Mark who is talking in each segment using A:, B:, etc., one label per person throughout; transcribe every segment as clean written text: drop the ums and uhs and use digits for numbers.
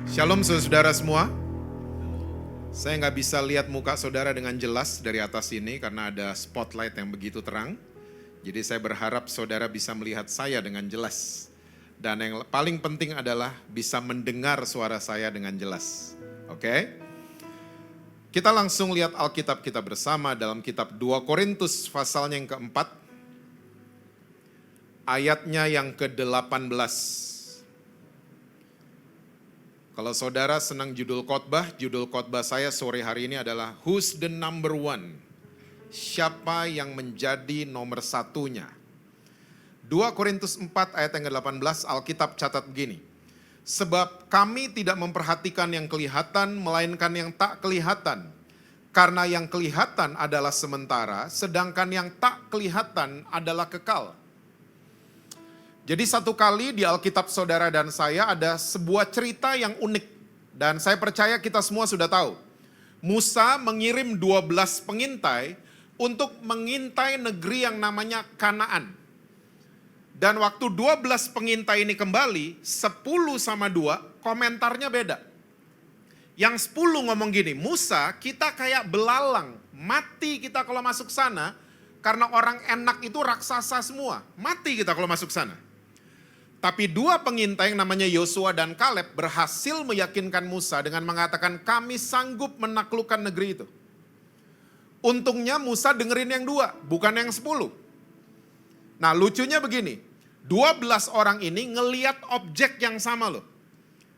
A: Shalom saudara semua. Saya nggak bisa lihat muka saudara dengan jelas dari atas ini karena ada spotlight yang begitu terang. Jadi saya berharap saudara bisa melihat saya dengan jelas. Dan yang paling penting adalah bisa mendengar suara saya dengan jelas. Oke? Kita langsung lihat Alkitab kita bersama dalam kitab 2 Korintus pasalnya yang keempat. Ayatnya yang ke-18. Kalau saudara senang judul khotbah saya sore hari ini adalah Who's the number one? Siapa yang menjadi nomor satunya? 2 Korintus 4 ayat yang ke-18 Alkitab catat begini. Sebab kami tidak memperhatikan yang kelihatan melainkan yang tak kelihatan. Karena yang kelihatan adalah sementara, sedangkan yang tak kelihatan adalah kekal. Jadi satu kali di Alkitab saudara dan saya ada sebuah cerita yang unik. Dan saya percaya kita semua sudah tahu. Musa mengirim 12 pengintai untuk mengintai negeri yang namanya Kanaan. Dan waktu 12 pengintai ini kembali, 10 sama 2 komentarnya beda. Yang 10 ngomong gini, Musa kita kayak belalang, mati kita kalau masuk sana. Karena orang enak itu raksasa semua, mati kita kalau masuk sana. Tapi 2 pengintai yang namanya Yosua dan Kaleb berhasil meyakinkan Musa dengan mengatakan kami sanggup menaklukkan negeri itu. Untungnya Musa dengerin yang 2, bukan yang 10. Nah lucunya begini, 12 orang ini ngeliat objek yang sama loh.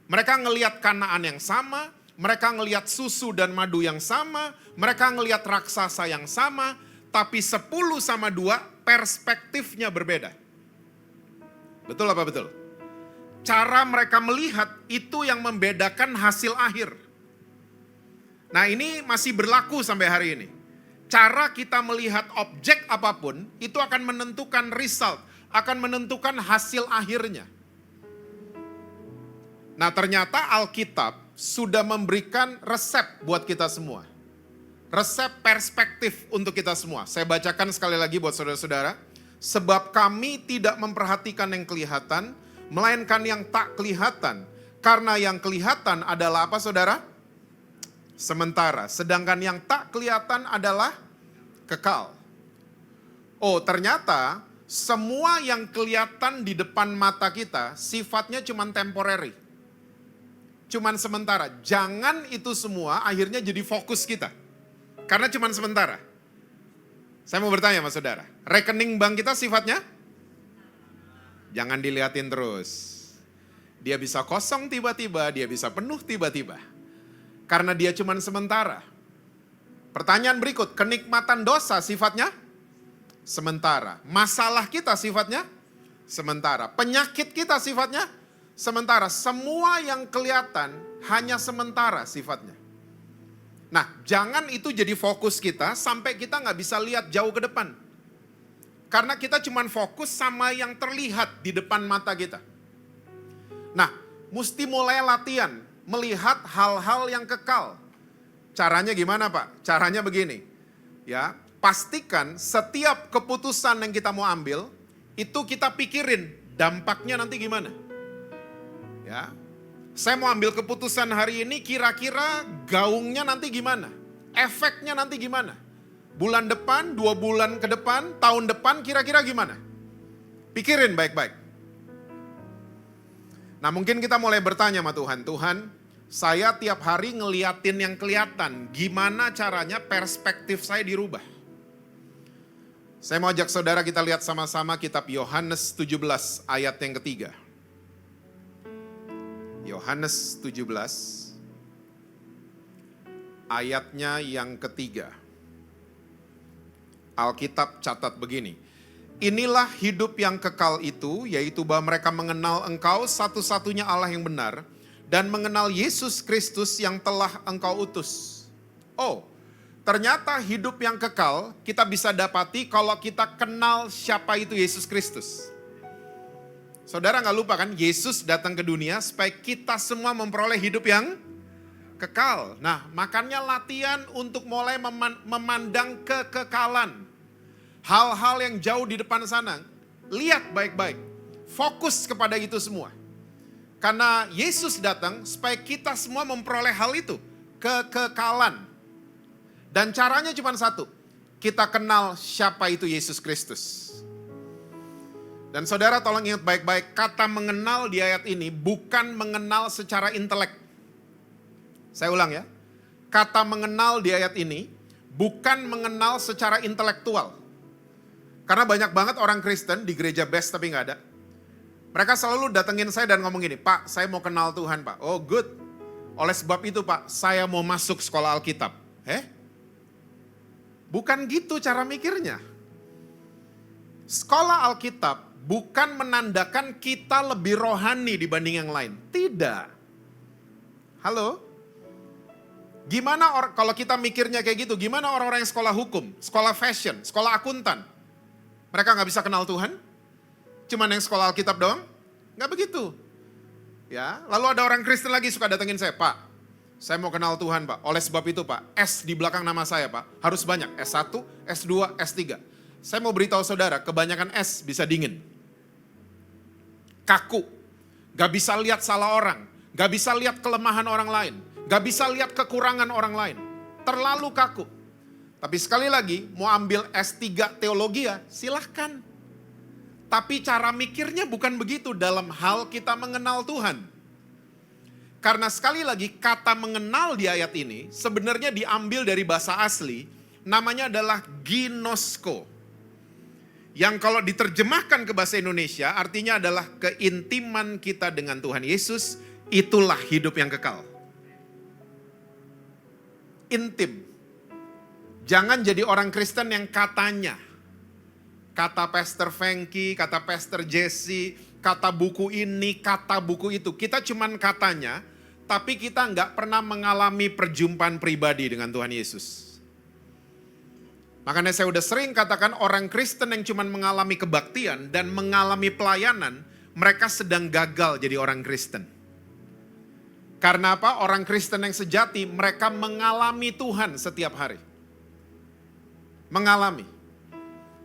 A: Mereka ngeliat Kanaan yang sama, mereka ngeliat susu dan madu yang sama, mereka ngeliat raksasa yang sama, tapi 10 sama 2 perspektifnya berbeda. Betul apa betul? Cara mereka melihat itu yang membedakan hasil akhir. Nah ini masih berlaku sampai hari ini. Cara kita melihat objek apapun itu akan menentukan result, akan menentukan hasil akhirnya. Nah ternyata Alkitab sudah memberikan resep buat kita semua. Resep perspektif untuk kita semua. Saya bacakan sekali lagi buat saudara-saudara. Sebab kami tidak memperhatikan yang kelihatan, melainkan yang tak kelihatan. Karena yang kelihatan adalah apa saudara? Sementara. Sedangkan yang tak kelihatan adalah kekal. Oh ternyata semua yang kelihatan di depan mata kita sifatnya cuma temporary. Cuman sementara. Jangan itu semua akhirnya jadi fokus kita. Karena cuma sementara. Saya mau bertanya sama saudara, rekening bank kita sifatnya? Jangan dilihatin terus. Dia bisa kosong tiba-tiba, dia bisa penuh tiba-tiba. Karena dia cuma sementara. Pertanyaan berikut, kenikmatan dosa sifatnya? Sementara. Masalah kita sifatnya? Sementara. Penyakit kita sifatnya? Sementara. Semua yang kelihatan hanya sementara sifatnya. Nah, jangan itu jadi fokus kita sampai kita nggak bisa lihat jauh ke depan. Karena kita cuma fokus sama yang terlihat di depan mata kita. Nah, mesti mulai latihan melihat hal-hal yang kekal. Caranya gimana Pak? Caranya begini. Ya, pastikan setiap keputusan yang kita mau ambil, itu kita pikirin dampaknya nanti gimana. Ya. Saya mau ambil keputusan hari ini kira-kira gaungnya nanti gimana? Efeknya nanti gimana? Bulan depan, 2 bulan ke depan, tahun depan kira-kira gimana? Pikirin baik-baik. Nah mungkin kita mulai bertanya sama Tuhan. Tuhan, saya tiap hari ngeliatin yang kelihatan. Gimana caranya perspektif saya dirubah? Saya mau ajak saudara kita lihat sama-sama kitab Yohanes 17 ayat yang ketiga. Yohanes 17 ayatnya yang ketiga. Alkitab catat begini. Inilah hidup yang kekal itu, yaitu bahwa mereka mengenal Engkau satu-satunya Allah yang benar dan mengenal Yesus Kristus yang telah Engkau utus. Oh, ternyata hidup yang kekal kita bisa dapati kalau kita kenal siapa itu Yesus Kristus. Saudara nggak lupa kan, Yesus datang ke dunia supaya kita semua memperoleh hidup yang kekal. Nah, makanya latihan untuk mulai memandang kekekalan. Hal-hal yang jauh di depan sana, lihat baik-baik. Fokus kepada itu semua. Karena Yesus datang supaya kita semua memperoleh hal itu. Kekekalan. Dan caranya cuma satu. Kita kenal siapa itu Yesus Kristus. Dan saudara tolong ingat baik-baik, kata mengenal di ayat ini bukan mengenal secara intelek. Saya ulang ya. Kata mengenal di ayat ini bukan mengenal secara intelektual. Karena banyak banget orang Kristen di gereja best tapi nggak ada. Mereka selalu datengin saya dan ngomong gini, Pak, saya mau kenal Tuhan, Pak. Oh good. Oleh sebab itu, Pak, saya mau masuk sekolah Alkitab. Bukan gitu cara mikirnya. Sekolah Alkitab bukan menandakan kita lebih rohani dibanding yang lain. Tidak. Halo? Gimana kalau kita mikirnya kayak gitu, gimana orang-orang yang sekolah hukum, sekolah fashion, sekolah akuntan? Mereka nggak bisa kenal Tuhan? Cuman yang sekolah Alkitab doang? Nggak begitu. Ya, lalu ada orang Kristen lagi suka datengin saya, Pak, saya mau kenal Tuhan, Pak. Oleh sebab itu, Pak, S di belakang nama saya, Pak, harus banyak. S1, S2, S3. Saya mau beritahu saudara, kebanyakan S bisa dingin. Kaku. Gak bisa lihat salah orang. Gak bisa lihat kelemahan orang lain. Gak bisa lihat kekurangan orang lain. Terlalu kaku. Tapi sekali lagi, mau ambil S3 teologi ya, silahkan. Tapi cara mikirnya bukan begitu dalam hal kita mengenal Tuhan. Karena sekali lagi kata mengenal di ayat ini sebenarnya diambil dari bahasa asli, namanya adalah ginosko. Yang kalau diterjemahkan ke bahasa Indonesia artinya adalah keintiman kita dengan Tuhan Yesus, itulah hidup yang kekal. Intim. Jangan jadi orang Kristen yang katanya. Kata Pastor Frankie, kata Pastor Jesse, kata buku ini, kata buku itu. Kita cuman katanya, tapi kita nggak pernah mengalami perjumpaan pribadi dengan Tuhan Yesus. Makanya saya udah sering katakan orang Kristen yang cuman mengalami kebaktian dan mengalami pelayanan, mereka sedang gagal jadi orang Kristen. Karena apa? Orang Kristen yang sejati, mereka mengalami Tuhan setiap hari. Mengalami.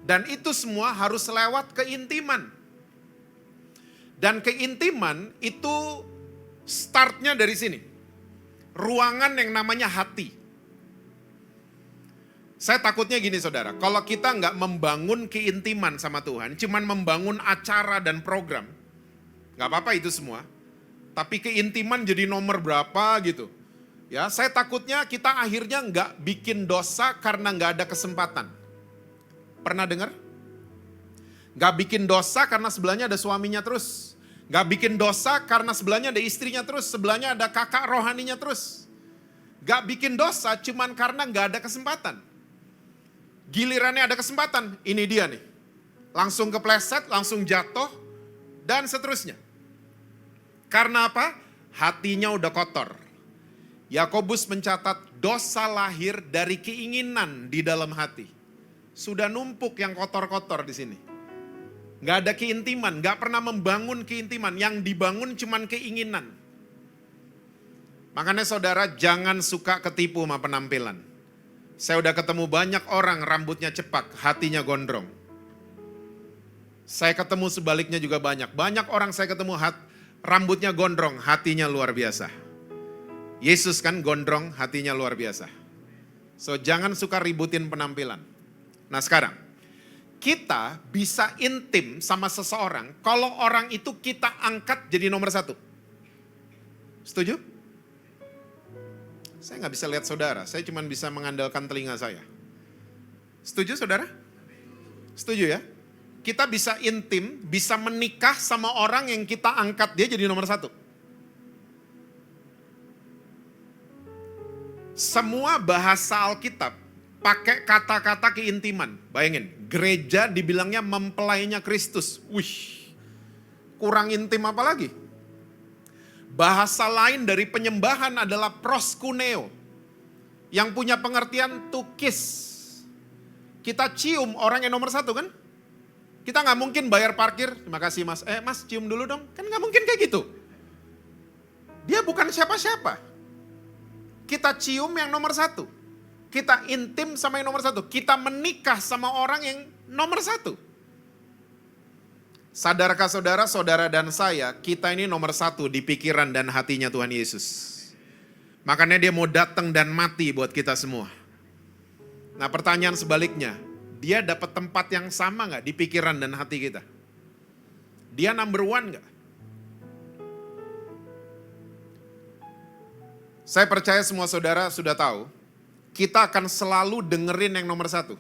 A: Dan itu semua harus lewat keintiman. Dan keintiman itu startnya dari sini. Ruangan yang namanya hati. Saya takutnya gini saudara, kalau kita nggak membangun keintiman sama Tuhan, cuman membangun acara dan program, nggak apa-apa itu semua. Tapi keintiman jadi nomor berapa gitu. Ya, saya takutnya kita akhirnya nggak bikin dosa karena nggak ada kesempatan. Pernah dengar? Nggak bikin dosa karena sebelahnya ada suaminya terus. Nggak bikin dosa karena sebelahnya ada istrinya terus. Sebelahnya ada kakak rohaninya terus. Nggak bikin dosa cuman karena nggak ada kesempatan. Gilirannya ada kesempatan, ini dia nih. Langsung kepleset, langsung jatuh, dan seterusnya. Karena apa? Hatinya udah kotor. Yakobus mencatat dosa lahir dari keinginan di dalam hati. Sudah numpuk yang kotor-kotor di sini. Gak ada keintiman, gak pernah membangun keintiman. Yang dibangun cuman keinginan. Makanya saudara jangan suka ketipu sama penampilan. Saya udah ketemu banyak orang rambutnya cepak, hatinya gondrong. Saya ketemu sebaliknya juga banyak. Banyak orang saya ketemu rambutnya gondrong, hatinya luar biasa. Yesus kan gondrong, hatinya luar biasa. So jangan suka ributin penampilan. Nah sekarang, kita bisa intim sama seseorang kalau orang itu kita angkat jadi nomor satu. Setuju? Saya nggak bisa lihat saudara, saya cuma bisa mengandalkan telinga saya. Setuju saudara? Setuju ya? Kita bisa intim, bisa menikah sama orang yang kita angkat dia jadi nomor satu. Semua bahasa Alkitab pakai kata-kata keintiman. Bayangin, gereja dibilangnya mempelainya Kristus. Wih, kurang intim apa lagi? Bahasa lain dari penyembahan adalah proskuneo. Yang punya pengertian to kiss. Kita cium orang yang nomor satu kan? Kita gak mungkin bayar parkir, terima kasih mas. Mas cium dulu dong, kan gak mungkin kayak gitu. Dia bukan siapa-siapa. Kita cium yang nomor satu. Kita intim sama yang nomor satu. Kita menikah sama orang yang nomor satu. Sadarkah saudara, saudara dan saya, kita ini nomor satu di pikiran dan hatinya Tuhan Yesus. Makanya dia mau datang dan mati buat kita semua. Nah pertanyaan sebaliknya, dia dapat tempat yang sama gak di pikiran dan hati kita? Dia number one gak? Saya percaya semua saudara sudah tahu, kita akan selalu dengerin yang nomor satu.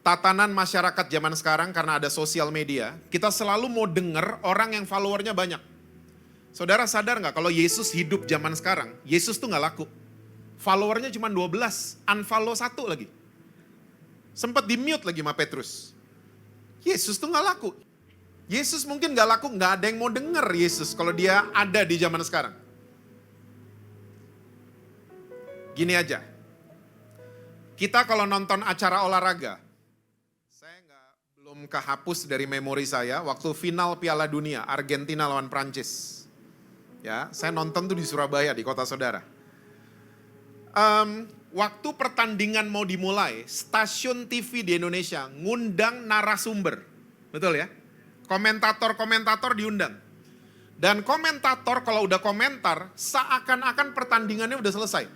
A: Tatanan masyarakat zaman sekarang karena ada sosial media, kita selalu mau denger orang yang followernya banyak. Saudara sadar gak kalau Yesus hidup zaman sekarang, Yesus tuh gak laku. Followernya cuma 12, unfollow 1 lagi. Sempat di-mute lagi sama Petrus. Yesus tuh gak laku. Yesus mungkin gak laku, gak ada yang mau denger Yesus kalau dia ada di zaman sekarang. Gini aja, kita kalau nonton acara olahraga, belum kehapus dari memori saya, waktu final Piala Dunia, Argentina lawan Prancis. Ya, saya nonton tuh di Surabaya, di kota saudara. Waktu pertandingan mau dimulai, stasiun TV di Indonesia ngundang narasumber. Betul ya? Komentator-komentator diundang. Dan komentator kalau udah komentar, seakan-akan pertandingannya udah selesai.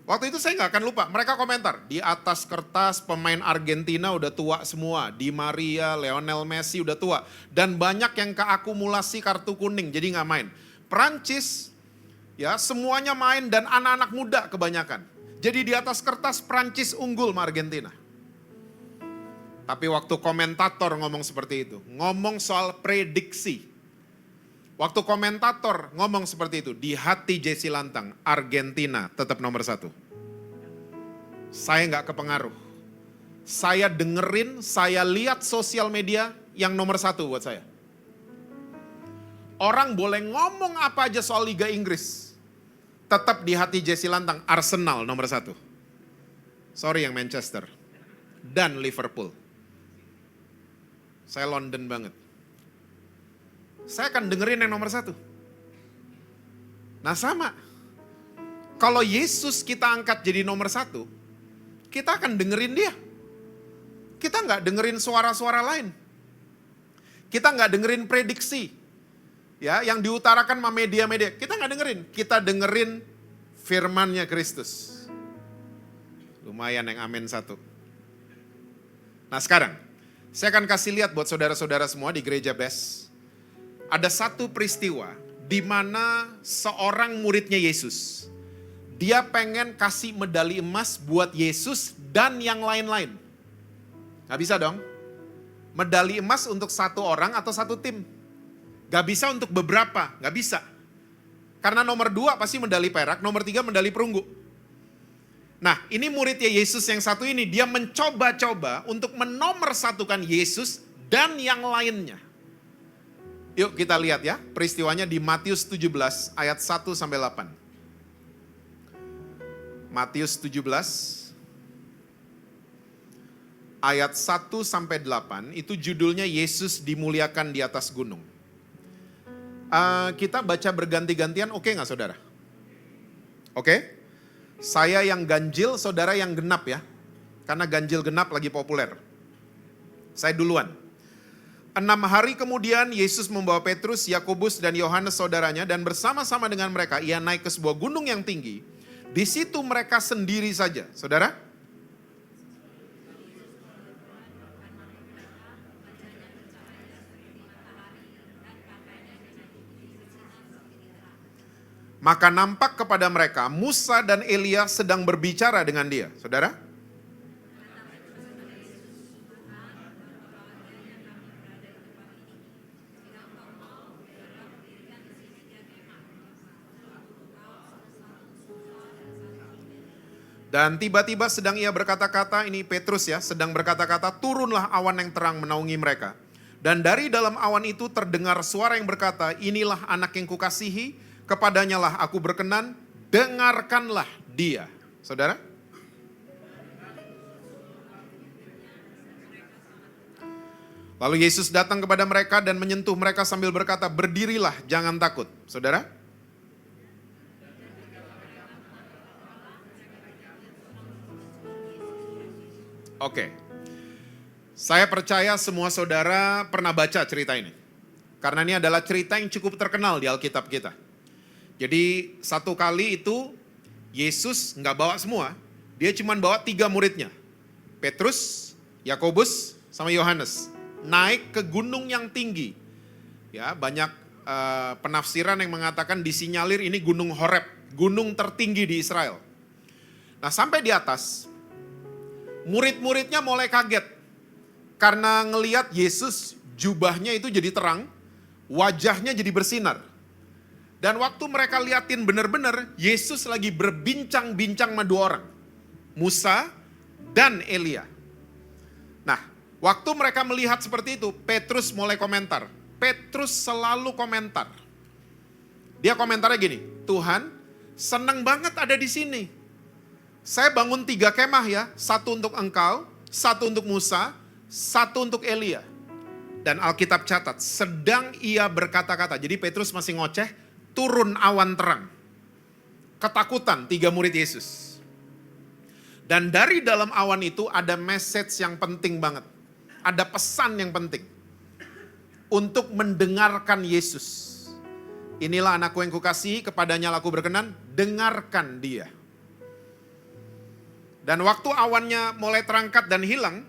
A: Waktu itu saya nggak akan lupa, mereka komentar. Di atas kertas pemain Argentina udah tua semua. Di Maria, Lionel Messi udah tua. Dan banyak yang keakumulasi kartu kuning, jadi nggak main. Prancis, ya semuanya main dan anak-anak muda kebanyakan. Jadi di atas kertas Prancis unggul sama Argentina. Tapi waktu komentator ngomong seperti itu, ngomong soal prediksi. Waktu komentator ngomong seperti itu, di hati Jesse Lantang, Argentina tetap nomor satu. Saya nggak kepengaruh. Saya dengerin, saya lihat sosial media yang nomor satu buat saya. Orang boleh ngomong apa aja soal Liga Inggris. Tetap di hati Jesse Lantang, Arsenal nomor satu. Sorry yang Manchester. Dan Liverpool. Saya London banget. Saya akan dengerin yang nomor satu. Nah sama. Kalau Yesus kita angkat jadi nomor satu, kita akan dengerin dia. Kita nggak dengerin suara-suara lain. Kita nggak dengerin prediksi. Ya, yang diutarakan sama media-media. Kita nggak dengerin. Kita dengerin firman-Nya Kristus. Lumayan yang amin satu. Nah sekarang, saya akan kasih lihat buat saudara-saudara semua di gereja BES. Ada satu peristiwa di mana seorang muridnya Yesus, dia pengen kasih medali emas buat Yesus dan yang lain-lain. Gak bisa dong. Medali emas untuk satu orang atau satu tim. Gak bisa untuk beberapa, gak bisa. Karena nomor 2 pasti medali perak, nomor 3 medali perunggu. Nah ini muridnya Yesus yang satu ini, dia mencoba-coba untuk menomorsatukan Yesus dan yang lainnya. Yuk kita lihat ya, peristiwanya di Matius 17 ayat 1-8. Matius 17 ayat 1-8 itu judulnya Yesus dimuliakan di atas gunung. Kita baca berganti-gantian, oke nggak saudara? Oke? Saya yang ganjil, saudara yang genap ya. Karena ganjil genap lagi populer. Saya duluan. 6 hari kemudian Yesus membawa Petrus, Yakobus dan Yohanes saudaranya dan bersama-sama dengan mereka ia naik ke sebuah gunung yang tinggi. Di situ mereka sendiri saja. Saudara? Maka nampak kepada mereka Musa dan Elia sedang berbicara dengan dia. Saudara? Dan tiba-tiba sedang ia berkata-kata, ini Petrus ya, sedang berkata-kata, turunlah awan yang terang menaungi mereka. Dan dari dalam awan itu terdengar suara yang berkata, inilah anak yang kukasihi, kepadanya lah aku berkenan, dengarkanlah dia. Saudara? Lalu Yesus datang kepada mereka dan menyentuh mereka sambil berkata, berdirilah, jangan takut. Saudara? Oke. Saya percaya semua saudara pernah baca cerita ini. Karena ini adalah cerita yang cukup terkenal di Alkitab kita. Jadi satu kali itu Yesus nggak bawa semua, dia cuma bawa 3 muridnya. Petrus, Yakobus, sama Yohanes. Naik ke gunung yang tinggi. Ya, banyak penafsiran yang mengatakan disinyalir ini gunung Horeb, gunung tertinggi di Israel. Nah sampai di atas, murid-muridnya mulai kaget. Karena ngelihat Yesus jubahnya itu jadi terang, wajahnya jadi bersinar. Dan waktu mereka liatin benar-benar, Yesus lagi berbincang-bincang sama 2 orang. Musa dan Elia. Nah, waktu mereka melihat seperti itu, Petrus mulai komentar. Petrus selalu komentar. Dia komentarnya gini, Tuhan, senang banget ada di sini. Saya bangun 3 kemah ya, 1 untuk engkau, 1 untuk Musa, 1 untuk Elia. Dan Alkitab catat, sedang ia berkata-kata. Jadi Petrus masih ngoceh, turun awan terang. Ketakutan 3 murid Yesus. Dan dari dalam awan itu ada message yang penting banget. Ada pesan yang penting. Untuk mendengarkan Yesus. Inilah anakku yang kukasihi, kepadanya aku berkenan, dengarkan dia. Dan waktu awannya mulai terangkat dan hilang,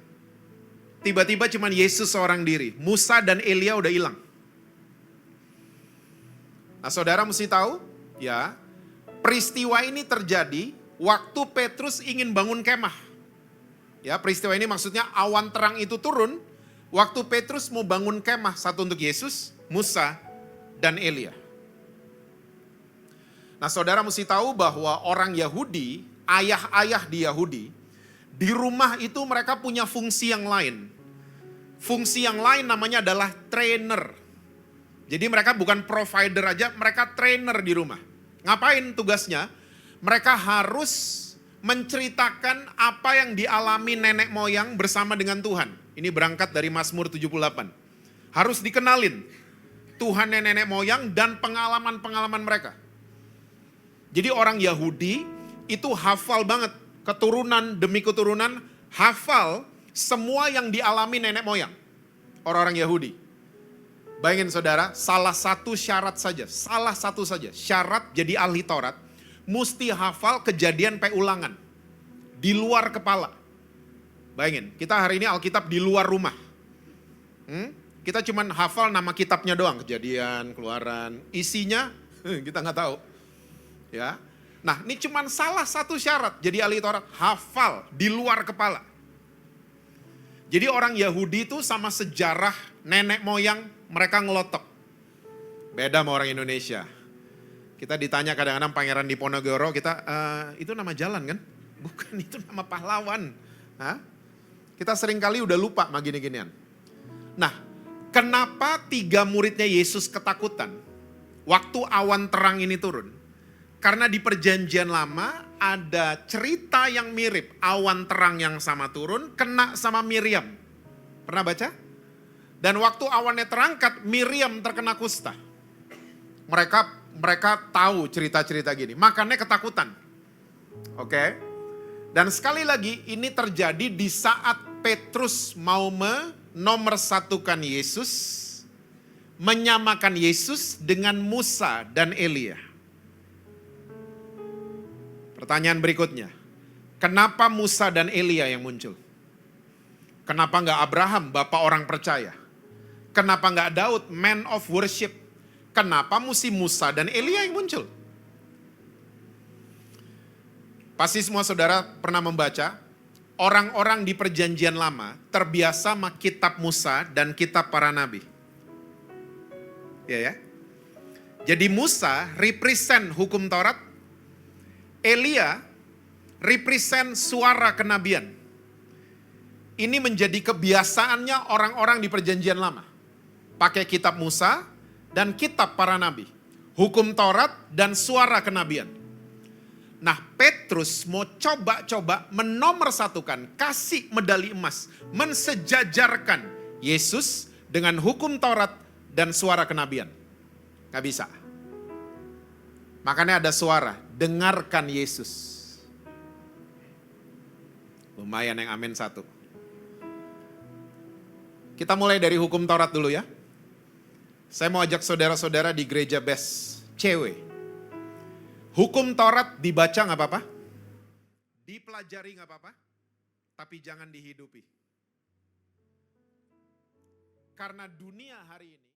A: tiba-tiba cuma Yesus seorang diri. Musa dan Elia udah hilang. Nah saudara mesti tahu, ya, peristiwa ini terjadi waktu Petrus ingin bangun kemah. Ya, peristiwa ini maksudnya awan terang itu turun, waktu Petrus mau bangun kemah, 1 untuk Yesus, Musa, dan Elia. Nah saudara mesti tahu bahwa orang Yahudi, ayah-ayah di Yahudi, di rumah itu mereka punya fungsi yang lain. Fungsi yang lain namanya adalah trainer. Jadi mereka bukan provider aja, mereka trainer di rumah. Ngapain tugasnya? Mereka harus menceritakan apa yang dialami nenek moyang bersama dengan Tuhan. Ini berangkat dari Mazmur 78. Harus dikenalin Tuhan nenek moyang dan pengalaman-pengalaman mereka. Jadi orang Yahudi itu hafal banget, keturunan demi keturunan, hafal semua yang dialami nenek moyang orang-orang Yahudi. Bayangin saudara, salah satu syarat saja syarat jadi ahli Taurat, mesti hafal kejadian ulangan di luar kepala. Bayangin, kita hari ini Alkitab di luar rumah. Kita cuman hafal nama kitabnya doang, Kejadian, Keluaran, isinya kita nggak tahu. Ya, nah ini cuman salah satu syarat jadi ahli Taurat, hafal di luar kepala. Jadi orang Yahudi itu sama sejarah nenek moyang mereka ngelotok. Beda sama orang Indonesia. Kita ditanya kadang-kadang Pangeran Diponegoro, kita itu nama jalan kan? Bukan, itu nama pahlawan. Hah? Kita seringkali udah lupa sama gini-ginian. Nah, kenapa 3 muridnya Yesus ketakutan waktu awan terang ini turun? Karena di perjanjian lama ada cerita yang mirip. Awan terang yang sama turun, kena sama Miriam. Pernah baca? Dan waktu awannya terangkat, Miriam terkena kusta. Mereka tahu cerita-cerita gini, makanya ketakutan. Oke? Dan sekali lagi, ini terjadi di saat Petrus mau menomorsatukan Yesus, menyamakan Yesus dengan Musa dan Elia. Pertanyaan berikutnya, kenapa Musa dan Elia yang muncul? Kenapa enggak Abraham, bapak orang percaya? Kenapa enggak Daud, man of worship? Kenapa mesti Musa dan Elia yang muncul? Pasti semua saudara pernah membaca, orang-orang di perjanjian lama terbiasa sama kitab Musa dan kitab para nabi. Ya. Jadi Musa represent hukum Taurat, Elia represent suara kenabian. Ini menjadi kebiasaannya orang-orang di perjanjian lama. Pakai kitab Musa dan kitab para nabi. Hukum Taurat dan suara kenabian. Nah, Petrus mau coba-coba menomorsatukan, kasih medali emas, mensejajarkan Yesus dengan hukum Taurat dan suara kenabian. Gak bisa. Makanya ada suara, dengarkan Yesus. Lumayan yang amin 1. Kita mulai dari hukum Taurat dulu ya. Saya mau ajak saudara-saudara di gereja best, cewek. Hukum Taurat dibaca nggak apa-apa, dipelajari nggak apa-apa, tapi jangan dihidupi. Karena dunia hari ini